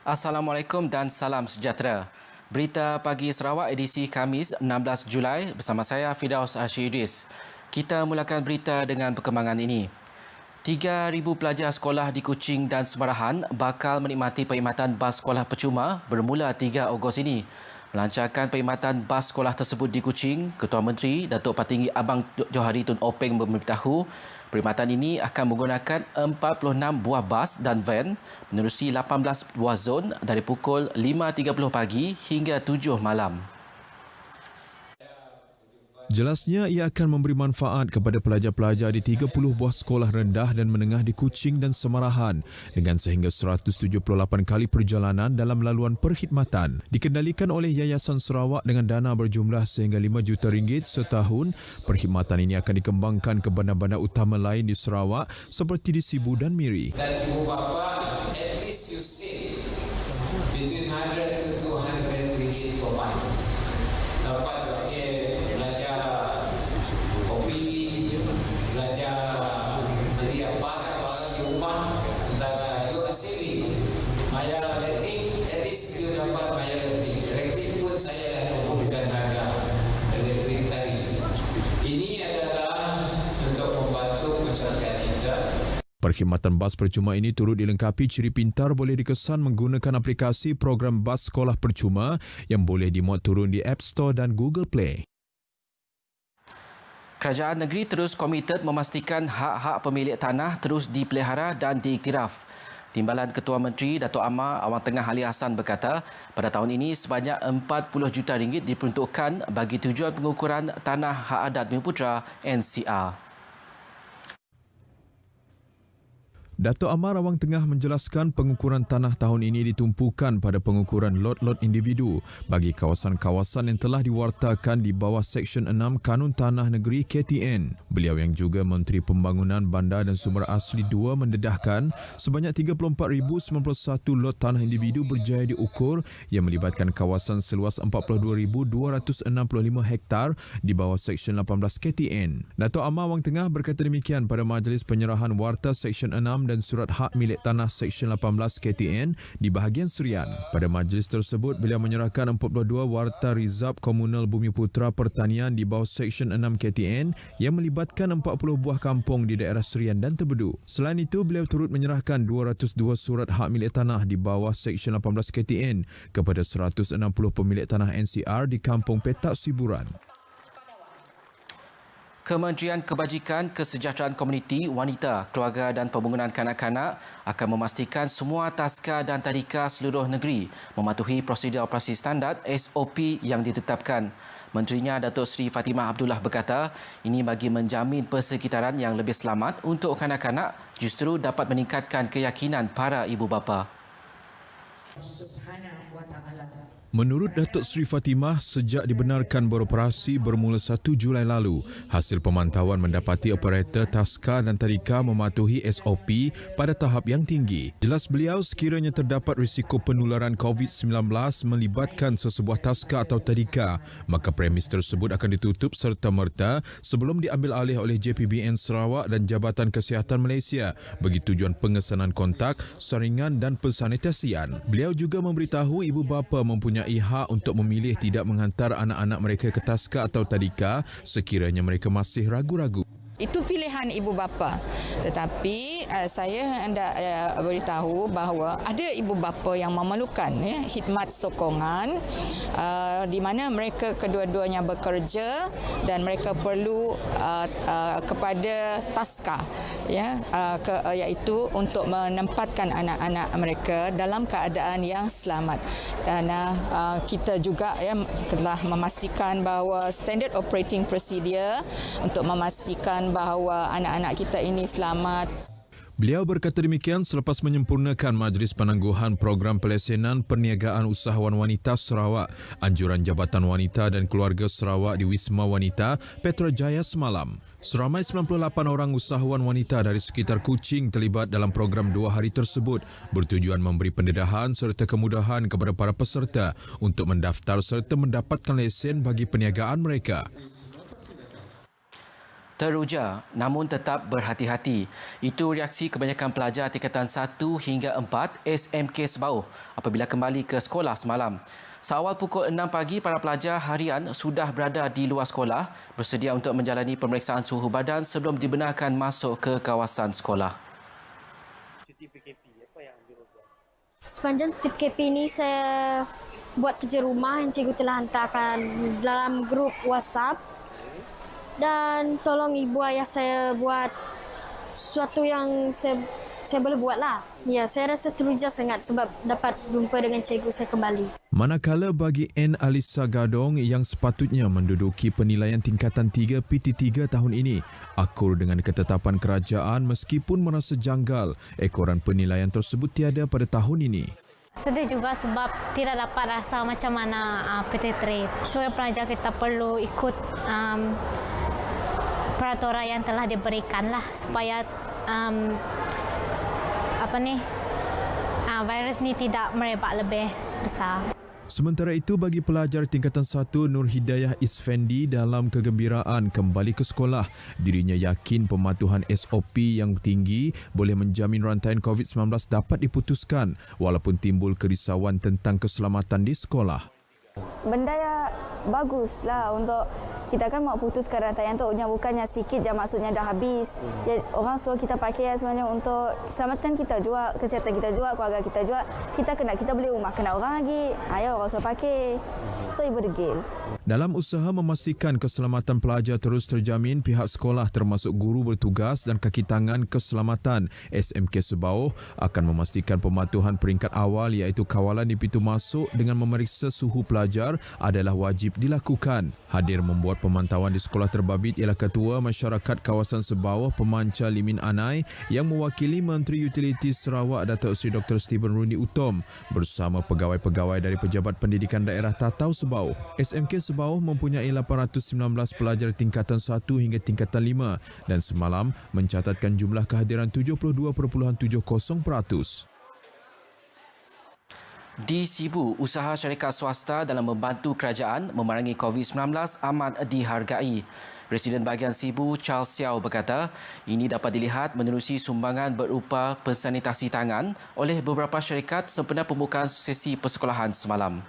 Assalamualaikum dan salam sejahtera. Berita Pagi Sarawak edisi Khamis 16 Julai bersama saya Fidaus Arsyidis. Kita mulakan berita dengan perkembangan ini. 3,000 pelajar sekolah di Kuching dan Semarahan bakal menikmati perkhidmatan bas sekolah percuma bermula 3 Ogos ini. Melancarkan perkhidmatan bas sekolah tersebut di Kuching, Ketua Menteri Datuk Patinggi Abang Johari Tun Openg memberitahu perkhidmatan ini akan menggunakan 46 buah bas dan van menerusi 18 buah zon dari pukul 5.30 pagi hingga 7 malam. Jelasnya ia akan memberi manfaat kepada pelajar-pelajar di 30 buah sekolah rendah dan menengah di Kuching dan Semarahan dengan sehingga 178 kali perjalanan dalam laluan perkhidmatan. Dikendalikan oleh Yayasan Sarawak dengan dana berjumlah sehingga 5 juta ringgit setahun, perkhidmatan ini akan dikembangkan ke bandar-bandar utama lain di Sarawak seperti di Sibu dan Miri. Dan ibu bapa, at least you save between 100 to 200 ringgit per month. Dapat belajar kopi, belajar beli apa-apa di rumah, antara you are saving. Bayar elektrik, at least you dapat bayar elektrik. Elektrik pun saya dah turunkan harga elektrik tadi. Ini adalah untuk membantu masyarakat kita. Perkhidmatan bas percuma ini turut dilengkapi ciri pintar boleh dikesan menggunakan aplikasi program bas sekolah percuma yang boleh dimuat turun di App Store dan Google Play. Kerajaan negeri terus komited memastikan hak-hak pemilik tanah terus dipelihara dan diiktiraf. Timbalan Ketua Menteri Datuk Amar Awang Tengah Ali Hassan berkata, pada tahun ini sebanyak 40 juta ringgit diperuntukkan bagi tujuan pengukuran tanah hak adat Bumiputera NCR. Datuk Amar Awang Tengah menjelaskan pengukuran tanah tahun ini ditumpukan pada pengukuran lot-lot individu bagi kawasan-kawasan yang telah diwartakan di bawah Seksyen 6 Kanun Tanah Negeri KTN. Beliau yang juga Menteri Pembangunan Bandar dan Sumber Asli 2 mendedahkan sebanyak 34,091 lot tanah individu berjaya diukur yang melibatkan kawasan seluas 42,265 hektar di bawah Seksyen 18 KTN. Datuk Amar Awang Tengah berkata demikian pada majlis penyerahan warta Seksyen 6 dan surat hak milik tanah Seksyen 18 KTN di bahagian Serian. Pada majlis tersebut, beliau menyerahkan 42 warta rizab komunal Bumiputera Pertanian di bawah Seksyen 6 KTN yang melibatkan 40 buah kampung di daerah Serian dan Tebedu. Selain itu, beliau turut menyerahkan 202 surat hak milik tanah di bawah Seksyen 18 KTN kepada 160 pemilik tanah NCR di kampung Petak Siburan. Kementerian Kebajikan Kesejahteraan Komuniti, Wanita, Keluarga dan Pembangunan Kanak-kanak akan memastikan semua taska dan tadika seluruh negeri mematuhi prosedur operasi standard SOP yang ditetapkan. Menterinya Datuk Seri Fatimah Abdullah berkata, ini bagi menjamin persekitaran yang lebih selamat untuk kanak-kanak justru dapat meningkatkan keyakinan para ibu bapa. Menurut Datuk Seri Fatimah, sejak dibenarkan beroperasi bermula 1 Julai lalu, hasil pemantauan mendapati operator taska dan tadika mematuhi SOP pada tahap yang tinggi. Jelas beliau, sekiranya terdapat risiko penularan COVID-19 melibatkan sesebuah taska atau tadika, maka premis tersebut akan ditutup serta-merta sebelum diambil alih oleh JPBN Sarawak dan Jabatan Kesihatan Malaysia bagi tujuan pengesanan kontak, saringan dan pensanitasian. Beliau juga memberitahu ibu bapa mempunyai hak untuk memilih tidak menghantar anak-anak mereka ke taska atau tadika sekiranya mereka masih ragu-ragu. Itu pilihan ibu bapa. Tetapi saya hendak beritahu bahawa ada ibu bapa yang memerlukan khidmat sokongan di mana mereka kedua-duanya bekerja dan mereka perlu kepada taska iaitu untuk menempatkan anak-anak mereka dalam keadaan yang selamat. Dan kita juga telah memastikan bahawa standard operating procedure untuk memastikan bahawa anak-anak kita ini selamat. Beliau berkata demikian selepas menyempurnakan Majlis Penangguhan Program Pelesenan Perniagaan Usahawan Wanita Sarawak, Anjuran Jabatan Wanita dan Keluarga Sarawak di Wisma Wanita, Petrajaya semalam. Seramai 98 orang usahawan wanita dari sekitar Kuching terlibat dalam program 2 hari tersebut bertujuan memberi pendedahan serta kemudahan kepada para peserta untuk mendaftar serta mendapatkan lesen bagi perniagaan mereka. Teruja namun tetap berhati-hati. Itu reaksi kebanyakan pelajar tingkatan 1 hingga 4 SMK Sebauh apabila kembali ke sekolah semalam. Seawal pukul 6 pagi, para pelajar harian sudah berada di luar sekolah bersedia untuk menjalani pemeriksaan suhu badan sebelum dibenarkan masuk ke kawasan sekolah. Sepanjang PKP ini saya buat kerja rumah yang cikgu telah hantarkan dalam grup WhatsApp. Dan tolong ibu ayah saya buat sesuatu yang saya boleh buat lah. Ya, saya rasa teruja sangat sebab dapat jumpa dengan cikgu saya kembali. Manakala bagi N. Alisa Gadong yang sepatutnya menduduki penilaian tingkatan 3 PT3 tahun ini, akur dengan ketetapan kerajaan meskipun merasa janggal ekoran penilaian tersebut tiada pada tahun ini. Sedih juga sebab tidak dapat rasa macam mana PT3. So, pelajar kita perlu ikut peraturan yang telah diberikan lah supaya virus ni tidak merebak lebih besar. Sementara itu, bagi pelajar tingkatan 1 Nur Hidayah Isfendi dalam kegembiraan kembali ke sekolah, dirinya yakin pematuhan SOP yang tinggi boleh menjamin rantaian COVID-19 dapat diputuskan walaupun timbul kerisauan tentang keselamatan di sekolah. Benda yang baguslah untuk kita kan mau putuskan rantaian tu, bukannya sikit je maksudnya dah habis. Jadi, orang suruh kita pakai sebenarnya untuk keselamatan kita juga, kesihatan kita juga, keluarga kita juga. Kita beli rumah, kena orang lagi. Ayo orang suruh pakai. So ibu degil. Dalam usaha memastikan keselamatan pelajar terus terjamin, pihak sekolah termasuk guru bertugas dan kaki tangan keselamatan SMK Sebauh akan memastikan pematuhan peringkat awal iaitu kawalan di pintu masuk dengan memeriksa suhu pelajar adalah wajib dilakukan. Hadir membuat pemantauan di sekolah terbabit ialah Ketua Masyarakat Kawasan Sebauh Pemancar Limin Anai yang mewakili Menteri Utilitis Sarawak Datuk Seri Dr. Stephen Rundi Utom bersama pegawai-pegawai dari Pejabat Pendidikan Daerah Tatau Sebauh. SMK Sebauh mempunyai 819 pelajar tingkatan 1 hingga tingkatan 5 dan semalam mencatatkan jumlah kehadiran 72.70%. Di Sibu, usaha syarikat swasta dalam membantu kerajaan memerangi COVID-19 amat dihargai. Presiden bahagian Sibu, Charles Xiao berkata, ini dapat dilihat menerusi sumbangan berupa pensanitasi tangan oleh beberapa syarikat sempena pembukaan sesi persekolahan semalam.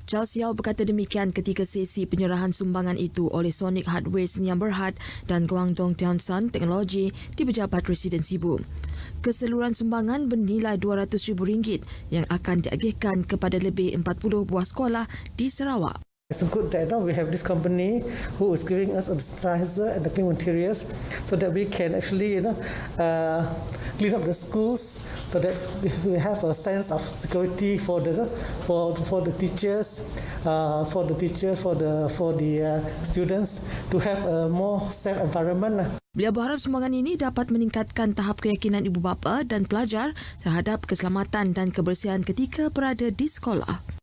Charles Xiao berkata demikian ketika sesi penyerahan sumbangan itu oleh Sonic Hardware Senyam Berhad dan Guangdong Tiansan Teknologi di Pejabat Residen Sibu. Keseluruhan sumbangan bernilai RM200,000 yang akan diagihkan kepada lebih 40 buah sekolah di Sarawak. It's good that we have this company who is giving us a sanitizer and the clean materials so that we can actually clean up the schools so that we have a sense of security for the teachers, for the students to have a more safe environment. Beliau berharap sumbangan ini dapat meningkatkan tahap keyakinan ibu bapa dan pelajar terhadap keselamatan dan kebersihan ketika berada di sekolah.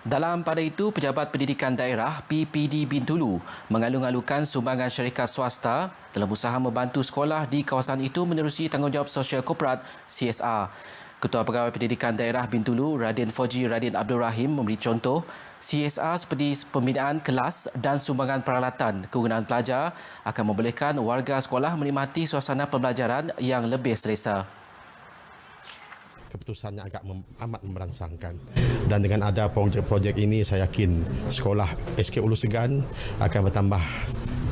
Dalam pada itu, Pejabat Pendidikan Daerah PPD Bintulu mengalu-alukan sumbangan syarikat swasta dalam usaha membantu sekolah di kawasan itu menerusi tanggungjawab sosial korporat CSR. Ketua Pegawai Pendidikan Daerah Bintulu, Radin Fauji Radin Abdul Rahim memberi contoh CSR seperti pembinaan kelas dan sumbangan peralatan kegunaan pelajar akan membolehkan warga sekolah menikmati suasana pembelajaran yang lebih selesa. Keputusannya agak amat merangsangkan dan dengan ada projek ini saya yakin sekolah SK Ulu Segan akan bertambah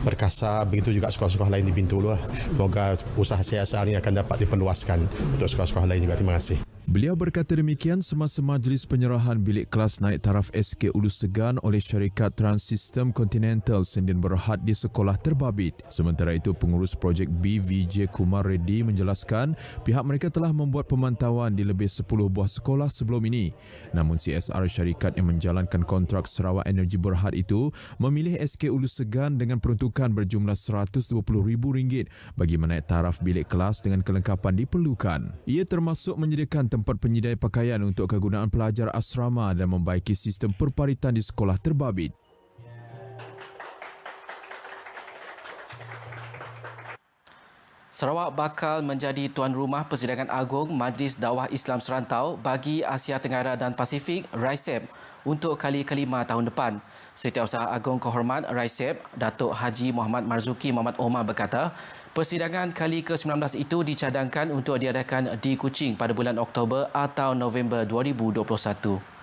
perkasa, begitu juga sekolah-sekolah lain di Bintulu. Semoga usaha CSR ini akan dapat diperluaskan untuk sekolah-sekolah lain juga. Terima kasih. Beliau berkata demikian semasa majlis penyerahan bilik kelas naik taraf SK Ulu Segan oleh syarikat Transsystem Continental Sdn Berhad di sekolah terbabit. Sementara itu, pengurus projek B VJ Kumar Reddy menjelaskan pihak mereka telah membuat pemantauan di lebih 10 buah sekolah sebelum ini. Namun CSR syarikat yang menjalankan kontrak Sarawak Energy Berhad itu memilih SK Ulu Segan dengan peruntukan berjumlah RM120,000 bagi menaik taraf bilik kelas dengan kelengkapan diperlukan. Ia termasuk menyediakan tempat penyediaan pakaian untuk kegunaan pelajar asrama dan membaiki sistem perparitan di sekolah terbabit. Sarawak bakal menjadi tuan rumah Persidangan Agung Majlis Dakwah Islam Serantau bagi Asia Tenggara dan Pasifik (RICEP) untuk kali kelima tahun depan. Setiausaha Agung Kehormat RICEP, Datuk Haji Muhammad Marzuki Muhammad Omar berkata, persidangan kali ke-19 itu dicadangkan untuk diadakan di Kuching pada bulan Oktober atau November 2021.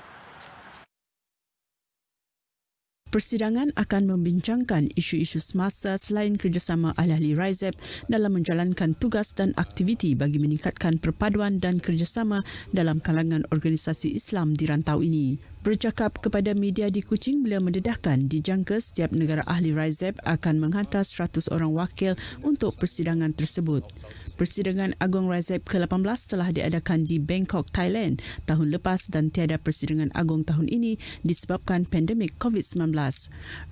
Persidangan akan membincangkan isu-isu semasa selain kerjasama ahli-ahli RICEP dalam menjalankan tugas dan aktiviti bagi meningkatkan perpaduan dan kerjasama dalam kalangan organisasi Islam di rantau ini. Bercakap kepada media di Kuching, beliau mendedahkan dijangka setiap negara ahli RICEP akan menghantar 100 orang wakil untuk persidangan tersebut. Persidangan Agung RICEP ke-18 telah diadakan di Bangkok, Thailand tahun lepas dan tiada persidangan agung tahun ini disebabkan pandemik COVID-19.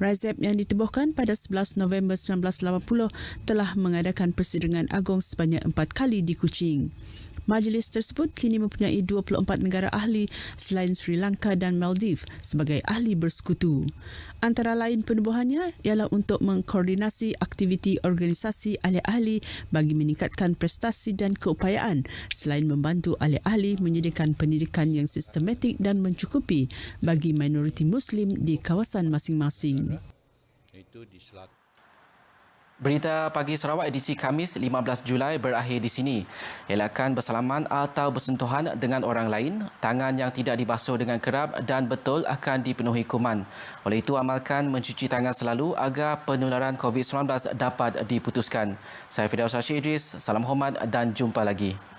RICEP yang ditubuhkan pada 11 November 1980 telah mengadakan persidangan agung sebanyak 4 kali di Kuching. Majlis tersebut kini mempunyai 24 negara ahli selain Sri Lanka dan Maldives sebagai ahli bersekutu. Antara lain penubuhannya ialah untuk mengkoordinasi aktiviti organisasi ahli-ahli bagi meningkatkan prestasi dan keupayaan selain membantu ahli-ahli menyediakan pendidikan yang sistematik dan mencukupi bagi minoriti Muslim di kawasan masing-masing. Berita Pagi Sarawak edisi Khamis 15 Julai berakhir di sini. Elakkan bersalaman atau bersentuhan dengan orang lain, tangan yang tidak dibasuh dengan kerap dan betul akan dipenuhi kuman. Oleh itu, amalkan mencuci tangan selalu agar penularan COVID-19 dapat diputuskan. Saya Firdaus Idris, salam hormat dan jumpa lagi.